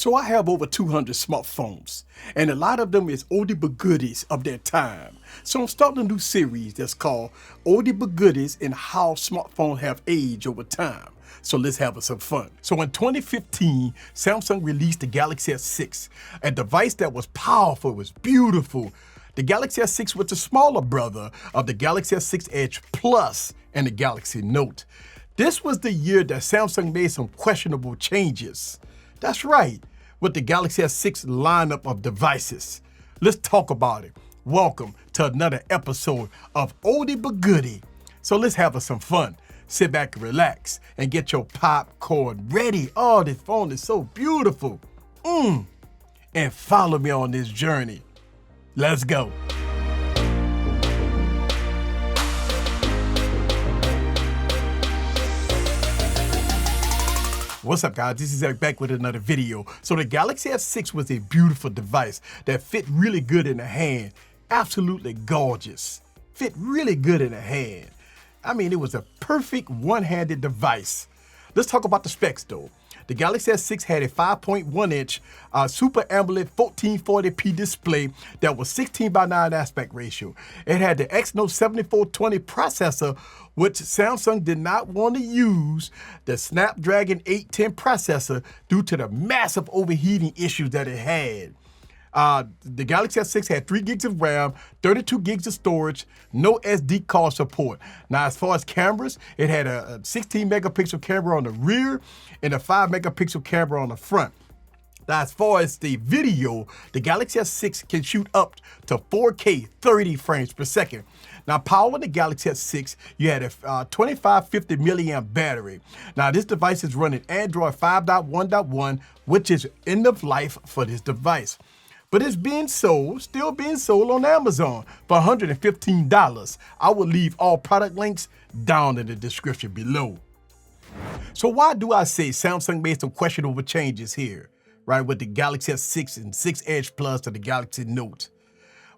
So I have over 200 smartphones, and a lot of them is oldie but goodies of their time. So I'm starting a new series that's called Oldie but Goodies and How Smartphones Have Aged Over Time. So let's have some fun. So in 2015, Samsung released the Galaxy S6, a device that was powerful, it was beautiful. The Galaxy S6 was the smaller brother of the Galaxy S6 Edge Plus and the Galaxy Note. This was the year that Samsung made some questionable changes. That's right, with the Galaxy S6 lineup of devices. Let's talk about it. Welcome to another episode of Oldie but Goodie. So let's have some fun. Sit back and relax and get your popcorn ready. Oh, this phone is so beautiful. And follow me on this journey. Let's go. What's up, guys? This is Eric back with another video. So the Galaxy S6 was a beautiful device that fit really good in the hand. Absolutely gorgeous. Fit really good in the hand. I mean, it was a perfect one-handed device. Let's talk about the specs though. The Galaxy S6 had a 5.1-inch Super AMOLED 1440p display that was 16:9 aspect ratio. It had the Exynos 7420 processor, which Samsung did not want to use the Snapdragon 810 processor due to the massive overheating issues that it had. The Galaxy S6 had 3 gigs of RAM, 32 gigs of storage, no SD card support. Now, as far as cameras, it had a 16 megapixel camera on the rear and a 5 megapixel camera on the front. Now, as far as the video, the Galaxy S6 can shoot up to 4K 30 frames per second. Now, powering the Galaxy S6, you had a 2550 milliamp battery. Now, this device is running Android 5.1.1, which is end of life for this device. But it's still being sold on Amazon for $115. I will leave all product links down in the description below. So why do I say Samsung made some questionable changes here, right, with the Galaxy S6 and 6 Edge Plus to the Galaxy Note?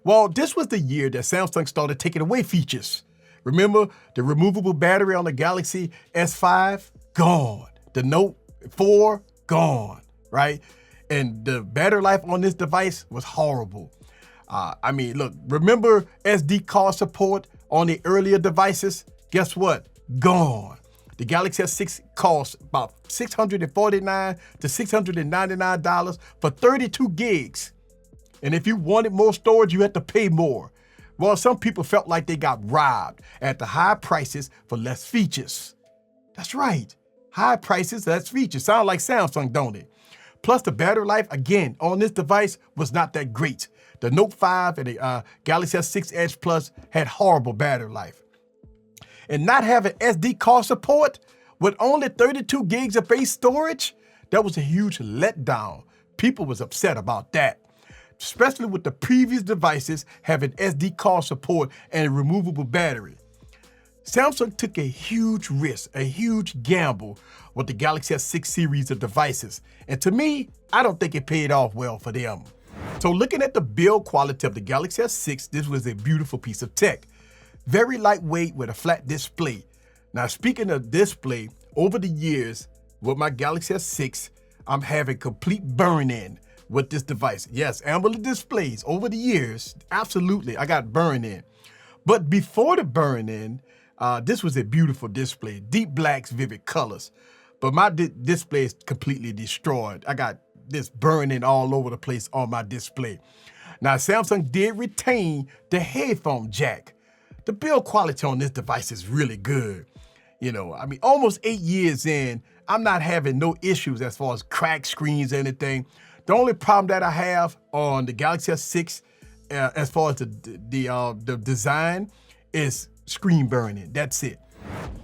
Well, this was the year that Samsung started taking away features. Remember the removable battery on the Galaxy S5? Gone. The Note 4? Gone, right? And the battery life on this device was horrible. I mean, look, remember SD card support on the earlier devices? Guess what? Gone. The Galaxy S6 costs about $649 to $699 for 32 gigs. And if you wanted more storage, you had to pay more. Well, some people felt like they got robbed at the high prices for less features. That's right. High prices, less features. Sound like Samsung, don't it? Plus, the battery life, again, on this device was not that great. The Note 5 and the Galaxy S6 Edge Plus had horrible battery life. And not having SD card support with only 32 gigs of base storage, that was a huge letdown. People was upset about that, especially with the previous devices having SD card support and a removable battery. Samsung took a huge risk, a huge gamble with the Galaxy S6 series of devices. And to me, I don't think it paid off well for them. So looking at the build quality of the Galaxy S6, this was a beautiful piece of tech. Very lightweight with a flat display. Now, speaking of display, over the years with my Galaxy S6, I'm having complete burn-in with this device. Yes, AMOLED displays over the years, absolutely, I got burn-in. But before the burn-in, this was a beautiful display, deep blacks, vivid colors. But my display is completely destroyed. I got this burning all over the place on my display. Now, Samsung did retain the headphone jack. The build quality on this device is really good. You know, I mean, almost 8 years in, I'm not having no issues as far as cracked screens or anything. The only problem that I have on the Galaxy S6, as far as the design, is screen burning. That's it.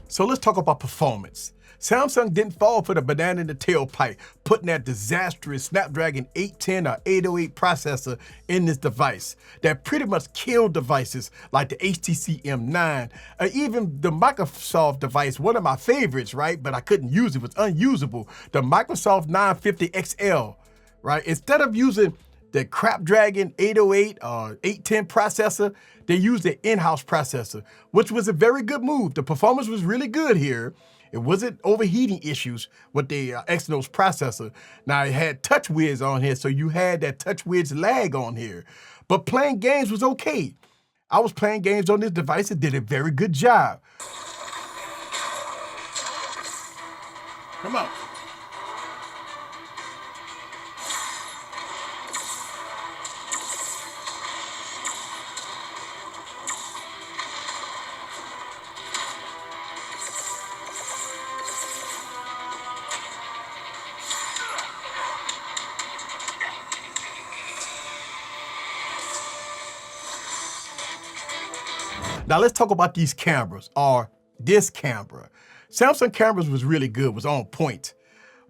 So let's talk about performance. Samsung didn't fall for the banana in the tailpipe, putting that disastrous Snapdragon 810 or 808 processor in this device that pretty much killed devices like the HTC M9, or even the Microsoft device, one of my favorites, right? But I couldn't use it, it was unusable. The Microsoft 950 XL, right? Instead of using the Snapdragon 808 or 810 processor, they used an in-house processor, which was a very good move. The performance was really good here. It wasn't overheating issues with the Exynos processor. Now, it had TouchWiz on here, so you had that TouchWiz lag on here. But playing games was okay. I was playing games on this device and did a very good job. Come on. Now let's talk about these cameras, or this camera. Samsung cameras was really good, was on point.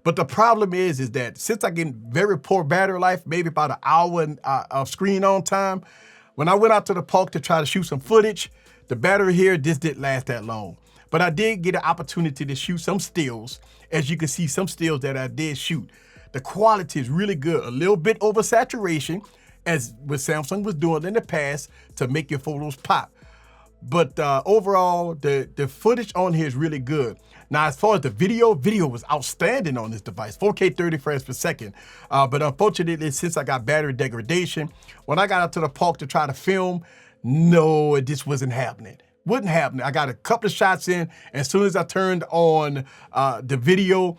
But the problem is that since I get very poor battery life, maybe about an hour of screen on time, when I went out to the park to try to shoot some footage, the battery here just didn't last that long. But I did get an opportunity to shoot some stills. As you can see, some stills that I did shoot. The quality is really good, a little bit over saturation, as what Samsung was doing in the past to make your photos pop. But overall, the footage on here is really good. Now, as far as the video was outstanding on this device, 4K 30 frames per second. But unfortunately, since I got battery degradation, when I got out to the park to try to film, no, it just wasn't happening. Wouldn't happen. I got a couple of shots in, and as soon as I turned on the video,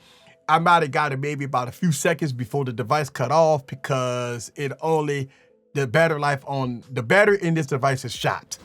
I might have got it maybe about a few seconds before the device cut off because the battery in this device is shot.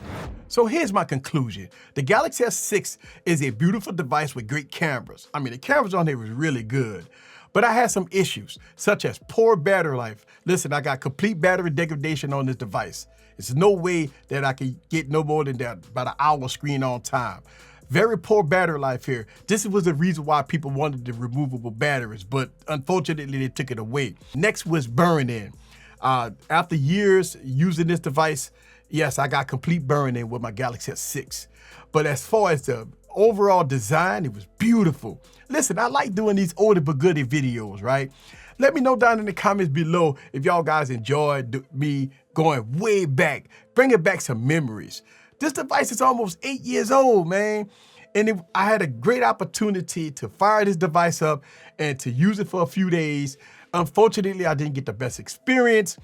So here's my conclusion. The Galaxy S6 is a beautiful device with great cameras. I mean, the cameras on here was really good, but I had some issues, such as poor battery life. Listen, I got complete battery degradation on this device. There's no way that I can get no more than that, about an hour screen on time. Very poor battery life here. This was the reason why people wanted the removable batteries, but unfortunately they took it away. Next was burn-in. After years using this device, yes, I got complete burn-in with my Galaxy S6. But as far as the overall design, it was beautiful. Listen, I like doing these oldie but goodie videos, right? Let me know down in the comments below if y'all guys enjoyed me going way back, bringing back some memories. This device is almost 8 years old, man. And I had a great opportunity to fire this device up and to use it for a few days. Unfortunately, I didn't get the best experience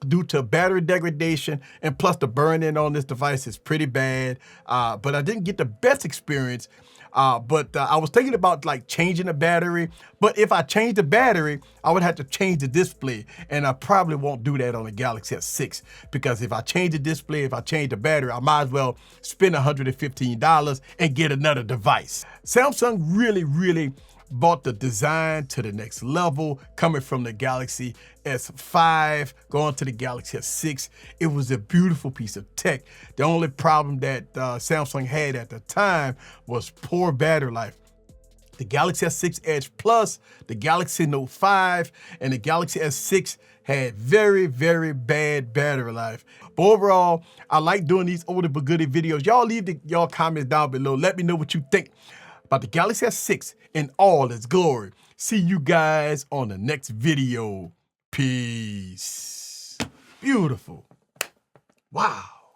due to battery degradation, and plus the burn-in on this device is pretty bad. But I didn't get the best experience. But I was thinking about like changing the battery. But if I change the battery, I would have to change the display. And I probably won't do that on the Galaxy S6 because if I change the display, if I change the battery, I might as well spend $115 and get another device. Samsung really brought the design to the next level, coming from the Galaxy S5, going to the Galaxy S6. It was a beautiful piece of tech. The only problem that Samsung had at the time was poor battery life. The Galaxy S6 Edge Plus, the Galaxy Note 5, and the Galaxy S6 had very bad battery life. But overall, I like doing these oldie but goodie videos. Y'all leave y'all comments down below. Let me know what you think about the Galaxy S6 in all its glory. See you guys on the next video. Peace. Beautiful. Wow.